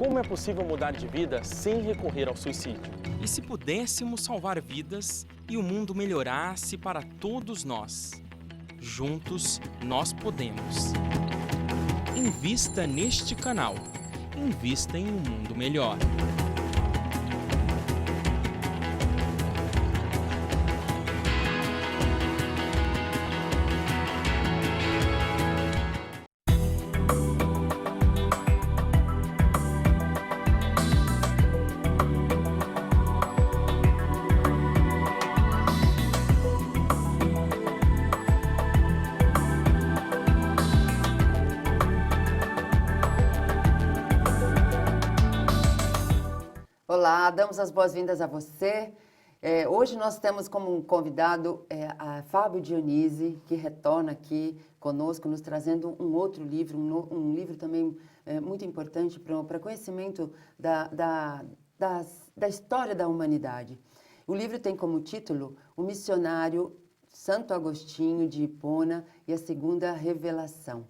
Como é possível mudar de vida sem recorrer ao suicídio? E se pudéssemos salvar vidas e o mundo melhorasse para todos nós? Juntos nós podemos. Invista neste canal. Invista em um mundo melhor. Olá, damos as boas-vindas a você. Hoje nós temos como um convidado a Fábio Dionise, que retorna aqui conosco, nos trazendo um outro livro, um livro também muito importante para conhecimento da história da humanidade. O livro tem como título O Missionário Santo Agostinho de Hipona e a Segunda Revelação.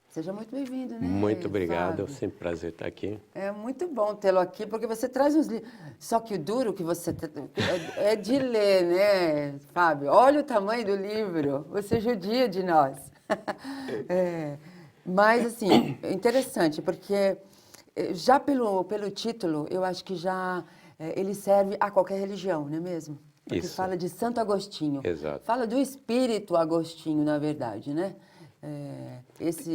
Seja muito bem-vindo, né, Muito obrigado, Fábio? é sempre um prazer estar aqui. É muito bom tê-lo aqui, porque você traz uns livros. Só que o duro que você é de ler, né, Fábio? Olha o tamanho do livro, você judia de nós. Mas, assim, é interessante, porque já pelo título, eu acho que já ele serve a qualquer religião, não é mesmo? Porque Isso. fala de Santo Agostinho. Exato. Fala do espírito Agostinho, na verdade, né?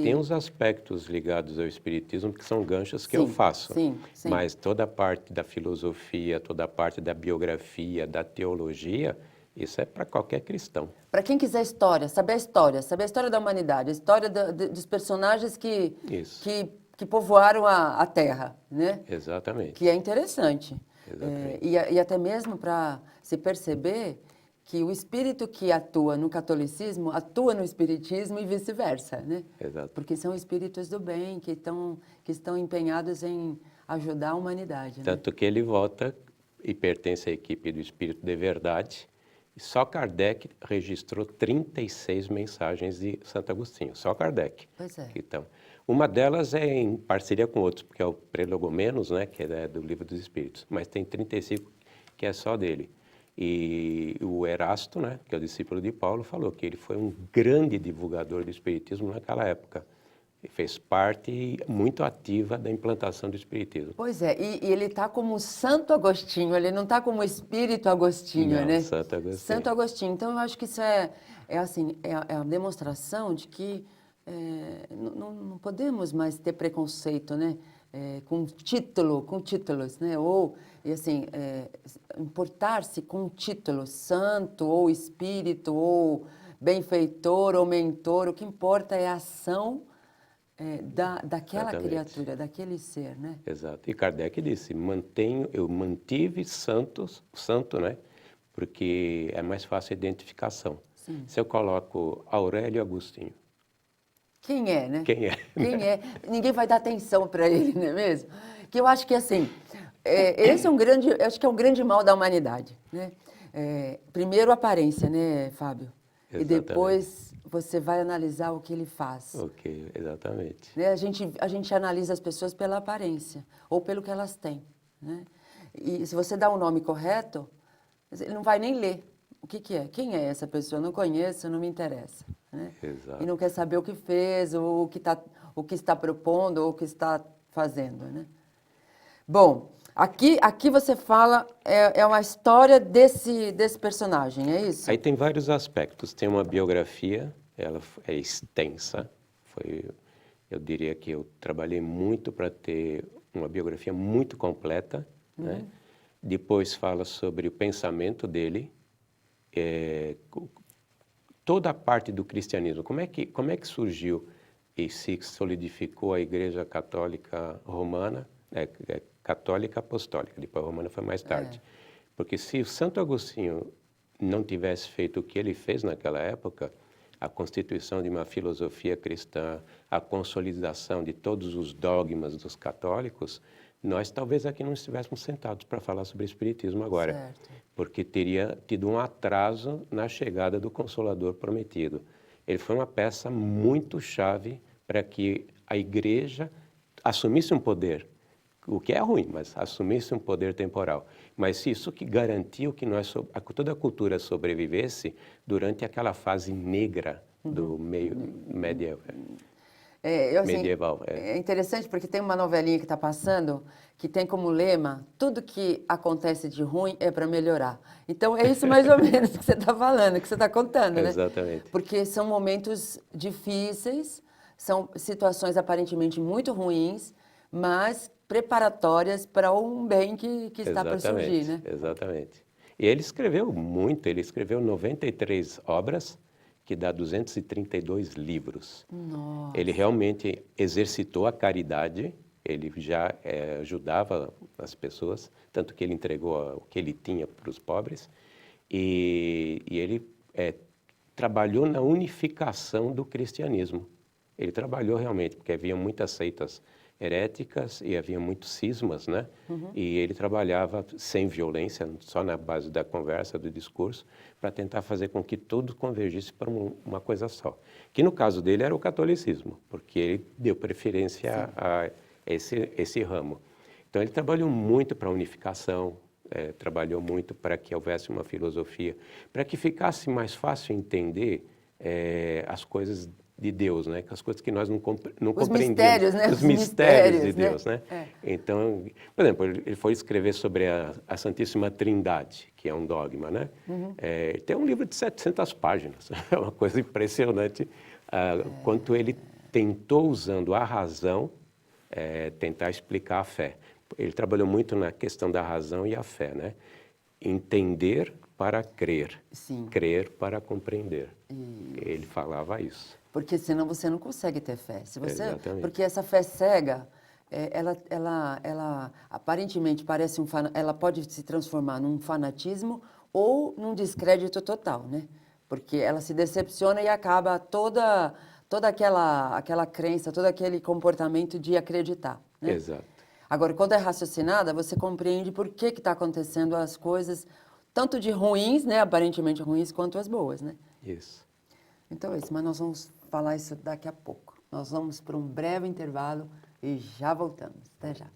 Tem uns aspectos ligados ao espiritismo que são ganchos que Sim, eu faço. sim. Mas toda a parte da filosofia, toda a parte da biografia, da teologia, isso é para qualquer cristão. Para quem quiser saber a história da humanidade, a história dos personagens Isso. que povoaram a Terra, né? Exatamente. Que é interessante. Exatamente. E até mesmo para se perceber que o espírito que atua no catolicismo atua no espiritismo e vice-versa, né? Exato. Porque são espíritos do bem que estão empenhados em ajudar a humanidade, né? Tanto que ele volta e pertence à equipe do Espírito de Verdade. E só Kardec registrou 36 mensagens de Santo Agostinho. Só Kardec. Pois é. Então, uma delas é em parceria com outros, porque é o Prolegomenos, né, que é do Livro dos Espíritos. Mas tem 35 que é só dele. E o Erasto, né, que é o discípulo de Paulo, falou que ele foi um grande divulgador do espiritismo naquela época. E fez parte muito ativa da implantação do espiritismo. Pois é, e ele está como Santo Agostinho, ele não está como Espírito Agostinho, Não, né? Santo Agostinho. Santo Agostinho. Então, eu acho que isso é a demonstração de que não podemos mais ter preconceito, né? Com títulos, né? Ou, e assim, importar-se com título, santo, ou espírito, ou benfeitor, ou mentor. O que importa é a ação daquela Exatamente. criatura, daquele ser, né? Exato. E Kardec disse, eu mantive santo, né? Porque é mais fácil a identificação. Sim. Se eu coloco Aurélio Agostinho, Quem é, né? quem é? Quem é? Ninguém vai dar atenção para ele, não é mesmo? Que eu acho que, assim, esse é acho que é um grande mal da humanidade, né? Primeiro a aparência, né, Fábio? E Exatamente. depois você vai analisar o que ele faz. Ok, exatamente. Né? A gente analisa as pessoas pela aparência ou pelo que elas têm, né? E se você dá o nome correto, ele não vai nem ler. O que é? Quem é essa pessoa? Não conheço, não me interessa, né? Exato. E não quer saber o que fez, ou o que está propondo, ou o que está fazendo, né? Bom, aqui você fala, é uma história desse personagem, é isso? Aí tem vários aspectos. Tem uma biografia, ela é extensa. Eu diria que eu trabalhei muito para ter uma biografia muito completa, né? Depois fala sobre o pensamento dele, toda a parte do cristianismo. Como é que surgiu e se solidificou a Igreja Católica Romana, Católica Apostólica, depois a Romana foi mais tarde. Porque se o Santo Agostinho não tivesse feito o que ele fez naquela época, a constituição de uma filosofia cristã, a consolidação de todos os dogmas dos católicos, nós talvez aqui não estivéssemos sentados para falar sobre espiritismo agora, Certo. porque teria tido um atraso na chegada do Consolador prometido. Ele foi uma peça muito chave para que a Igreja assumisse um poder, o que é ruim, mas assumisse um poder temporal. Mas isso que garantiu que toda a cultura sobrevivesse durante aquela fase negra do meio medieval. É interessante porque tem uma novelinha que está passando que tem como lema: tudo que acontece de ruim é para melhorar. Então é isso mais ou menos que você está falando, que você está contando, né? Exatamente. Porque são momentos difíceis, são situações aparentemente muito ruins, mas preparatórias para um bem que está para surgir, né? Exatamente. E ele escreveu muito, ele escreveu 93 obras, que dá 232 livros. Nossa. Ele realmente exercitou a caridade, ele já ajudava as pessoas, tanto que ele entregou o que ele tinha para os pobres, e ele trabalhou na unificação do cristianismo. Ele trabalhou realmente, porque havia muitas seitas heréticas e havia muitos cismas, né? E ele trabalhava sem violência, só na base da conversa, do discurso, para tentar fazer com que tudo convergisse para uma coisa só. Que no caso dele era o catolicismo, porque ele deu preferência a esse ramo. Então ele trabalhou muito para a unificação, trabalhou muito para que houvesse uma filosofia, para que ficasse mais fácil entender as coisas de Deus, né? As coisas que nós não compreendemos. Mistérios, né? Os mistérios de né? Deus, né? Então, por exemplo, ele foi escrever sobre a Santíssima Trindade, que é um dogma, né? Tem um livro de 700 páginas, é uma coisa impressionante, quanto ele tentou, usando a razão, tentar explicar a fé. Ele trabalhou muito na questão da razão e a fé, né? Entender para crer, crer para compreender. Ele falava isso. Porque senão você não consegue ter fé. Exatamente. Porque essa fé cega, ela aparentemente parece ela pode se transformar num fanatismo ou num descrédito total, né? Porque ela se decepciona e acaba toda aquela crença, todo aquele comportamento de acreditar, né? Exato. Agora, quando é raciocinada, você compreende por que está acontecendo as coisas, tanto de ruins, né, aparentemente ruins, quanto as boas, né? Isso. Então é isso, mas nós vamos falar isso daqui a pouco. Nós vamos para um breve intervalo e já voltamos. Até já.